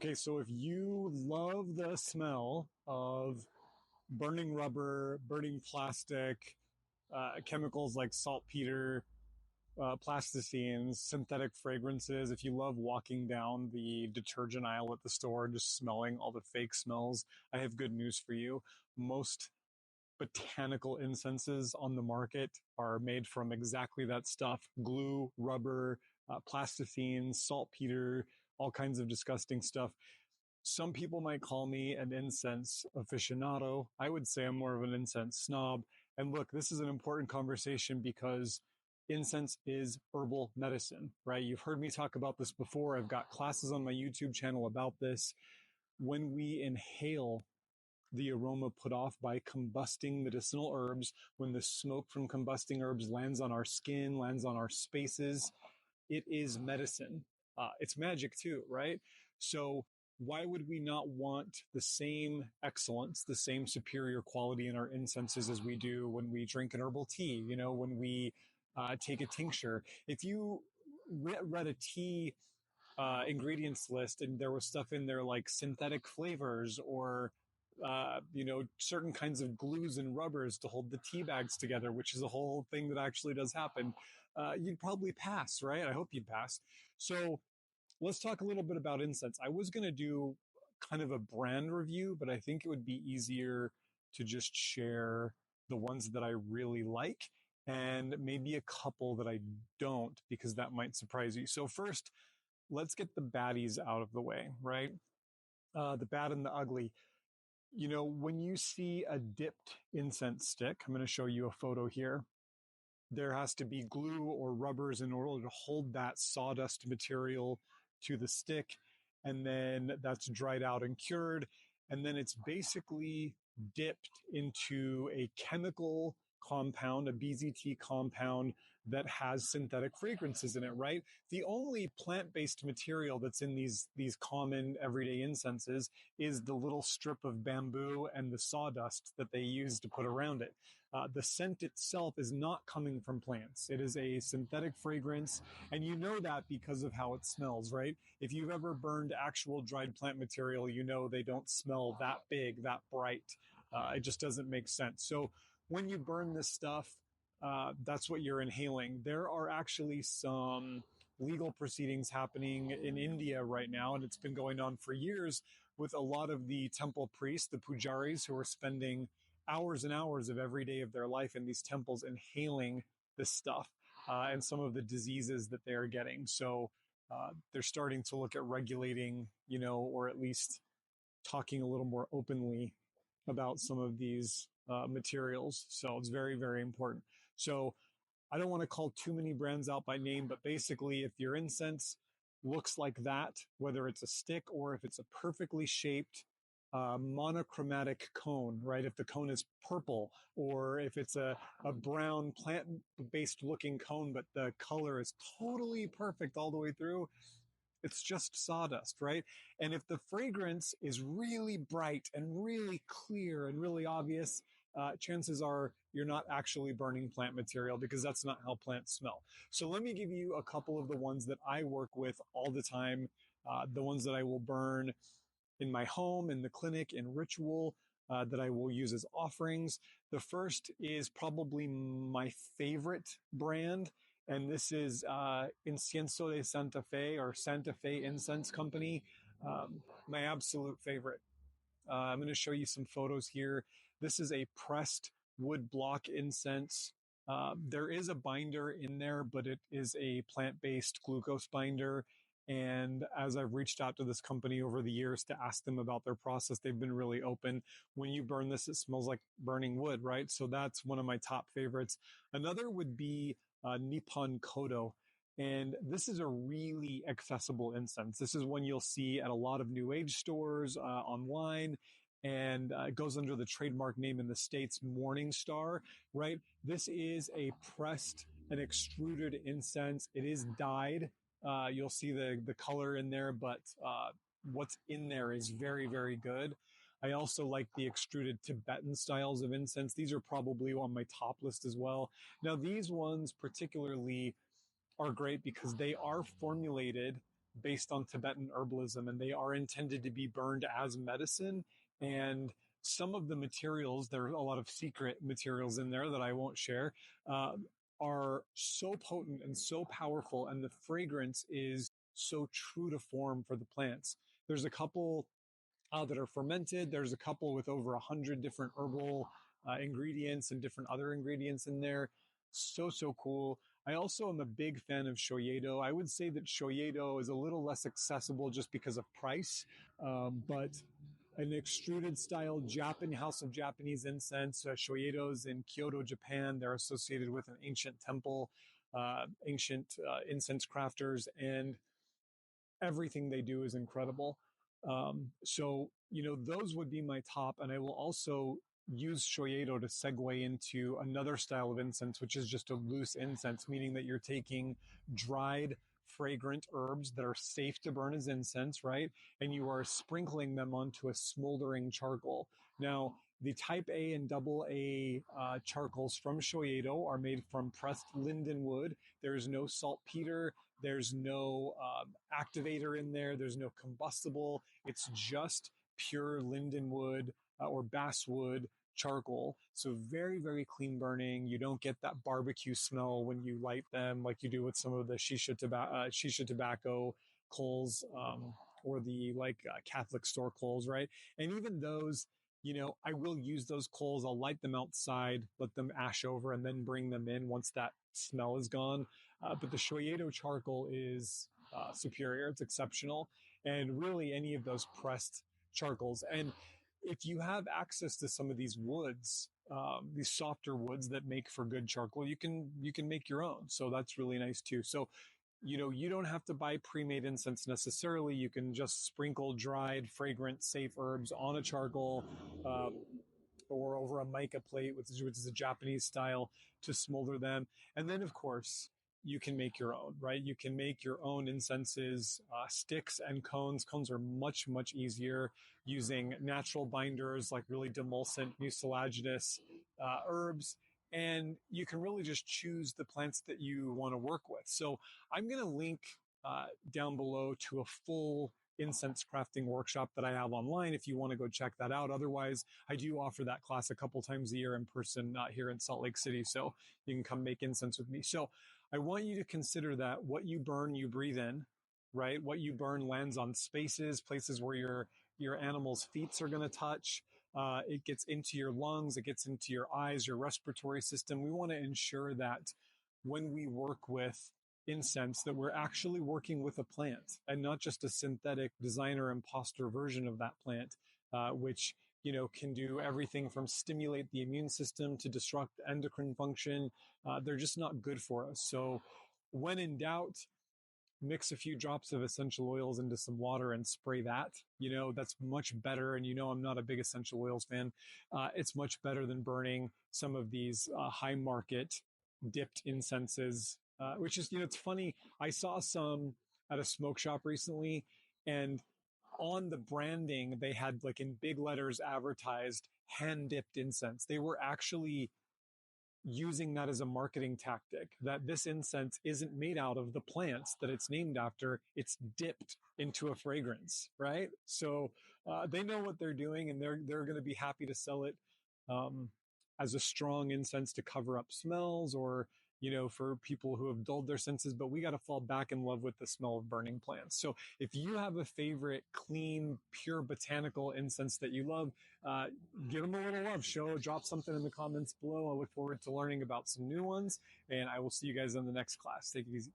Okay, so if you love the smell of burning rubber, burning plastic, chemicals like saltpeter, plasticines, synthetic fragrances, if you love walking down the detergent aisle at the store and just smelling all the fake smells, I have good news for you. Most botanical incenses on the market are made from exactly that stuff: glue, rubber, plasticines, saltpeter, all kinds of disgusting stuff. Some people might call me an incense aficionado. I would say I'm more of an incense snob. And look, this is an important conversation because incense is herbal medicine, right? You've heard me talk about this before. I've got classes on my YouTube channel about this. When we inhale the aroma put off by combusting medicinal herbs, when the smoke from combusting herbs lands on our skin, lands on our spaces, it is medicine. It's magic too, right? So why would we not want the same excellence, the same superior quality in our incenses as we do when we drink an herbal tea, when we take a tincture? If you read a tea ingredients list and there was stuff in there like synthetic flavors or certain kinds of glues and rubbers to hold the tea bags together, which is a whole thing that actually does happen, you'd probably pass, right? I hope you'd pass. So let's talk a little bit about incense. I was going to do kind of a brand review, but I think it would be easier to just share the ones that I really like and maybe a couple that I don't, because that might surprise you. So first, let's get the baddies out of the way, right? The bad and the ugly. When you see a dipped incense stick, I'm going to show you a photo here. There has to be glue or rubbers in order to hold that sawdust material to the stick. And then that's dried out and cured. And then it's basically dipped into a chemical compound, a BZT compound that has synthetic fragrances in it, right? The only plant-based material that's in these common everyday incenses is the little strip of bamboo and the sawdust that they use to put around it. The scent itself is not coming from plants. It is a synthetic fragrance, and you know that because of how it smells, right? If you've ever burned actual dried plant material, you know they don't smell that big, that bright. It just doesn't make sense. So when you burn this stuff, that's what you're inhaling. There are actually some legal proceedings happening in India right now, and it's been going on for years with a lot of the temple priests, the pujaris, who are spending hours and hours of every day of their life in these temples inhaling this stuff and some of the diseases that they are getting. So they're starting to look at regulating, or at least talking a little more openly about some of these materials. So it's very, very important. So I don't want to call too many brands out by name, but basically if your incense looks like that, whether it's a stick or if it's a perfectly shaped monochromatic cone, right? If the cone is purple or if it's a brown plant-based looking cone, but the color is totally perfect all the way through, it's just sawdust, right? And if the fragrance is really bright and really clear and really obvious, chances are you're not actually burning plant material, because that's not how plants smell. So let me give you a couple of the ones that I work with all the time, the ones that I will burn in my home, in the clinic, in ritual, that I will use as offerings. The first is probably my favorite brand, and this is Incienso de Santa Fe, or Santa Fe Incense Company. My absolute favorite. I'm going to show you some photos here. This is a pressed wood block incense. There is a binder in there, but it is a plant-based glucose binder. And as I've reached out to this company over the years to ask them about their process, they've been really open. When you burn this, it smells like burning wood, right? So that's one of my top favorites. Another would be Nippon Kodo. And this is a really accessible incense. This is one you'll see at a lot of new age stores online. And it goes under the trademark name in the States, Morning Star, right? This is a pressed and extruded incense. It is dyed. You'll see the color in there, but what's in there is very, very good. I also like the extruded Tibetan styles of incense. These are probably on my top list as well. Now, these ones particularly are great because they are formulated based on Tibetan herbalism, and they are intended to be burned as medicine. And some of the materials, there are a lot of secret materials in there that I won't share, uh, are so potent and so powerful, and the fragrance is so true to form for the plants. There's a couple that are fermented. There's a couple with over 100 different herbal ingredients and different other ingredients in there. So, so cool. I also am a big fan of shoyedo. I would say that shoyedo is a little less accessible just because of price, but an extruded style Japan house of Japanese incense. Shoyedo's in Kyoto, Japan. They're associated with an ancient temple, ancient incense crafters, and everything they do is incredible. So, those would be my top. And I will also use shoyedo to segue into another style of incense, which is just a loose incense, meaning that you're taking dried, fragrant herbs that are safe to burn as incense, right? And you are sprinkling them onto a smoldering charcoal. Now, the type A and double A charcoals from shoyedo are made from pressed linden wood. There is no saltpeter. There's no activator in there. There's no combustible. It's just pure linden wood or basswood charcoal. So very, very clean burning. You don't get that barbecue smell when you light them like you do with some of the shisha tobacco coals, or the Catholic store coals, right? And even those, I will use those coals. I'll light them outside, let them ash over, and then bring them in once that smell is gone. But the shoyedo charcoal is superior. It's exceptional. And really any of those pressed charcoals. And if you have access to some of these woods, these softer woods that make for good charcoal, you can make your own. So that's really nice too. So, you don't have to buy pre-made incense necessarily. You can just sprinkle dried, fragrant, safe herbs on a charcoal, or over a mica plate, which is a Japanese style, to smolder them. And then, of course, you can make your own, right? You can make your own incenses, sticks and cones. Cones are much, much easier using natural binders like really demulcent, mucilaginous herbs. And you can really just choose the plants that you want to work with. So I'm going to link down below to a full incense crafting workshop that I have online if you want to go check that out. Otherwise, I do offer that class a couple times a year in person here in Salt Lake City. So you can come make incense with me. So I want you to consider that what you burn, you breathe in, right? What you burn lands on spaces, places where your animal's feet are going to touch. It gets into your lungs, it gets into your eyes, your respiratory system. We want to ensure that when we work with incense, that we're actually working with a plant and not just a synthetic designer imposter version of that plant, which can do everything from stimulate the immune system to disrupt endocrine function. They're just not good for us. So when in doubt, mix a few drops of essential oils into some water and spray that. That's much better. And I'm not a big essential oils fan. It's much better than burning some of these high market dipped incenses, which is, it's funny. I saw some at a smoke shop recently, and on the branding, they had like in big letters advertised hand dipped incense. They were actually using that as a marketing tactic, that this incense isn't made out of the plants that it's named after. It's dipped into a fragrance, right? So they know what they're doing, and they're going to be happy to sell it um, as a strong incense to cover up smells, or for people who have dulled their senses. But we got to fall back in love with the smell of burning plants. So if you have a favorite clean, pure botanical incense that you love, uh, give them a little love. Drop something in the comments below. I look forward to learning about some new ones, and I will see you guys in the next class. Take it easy.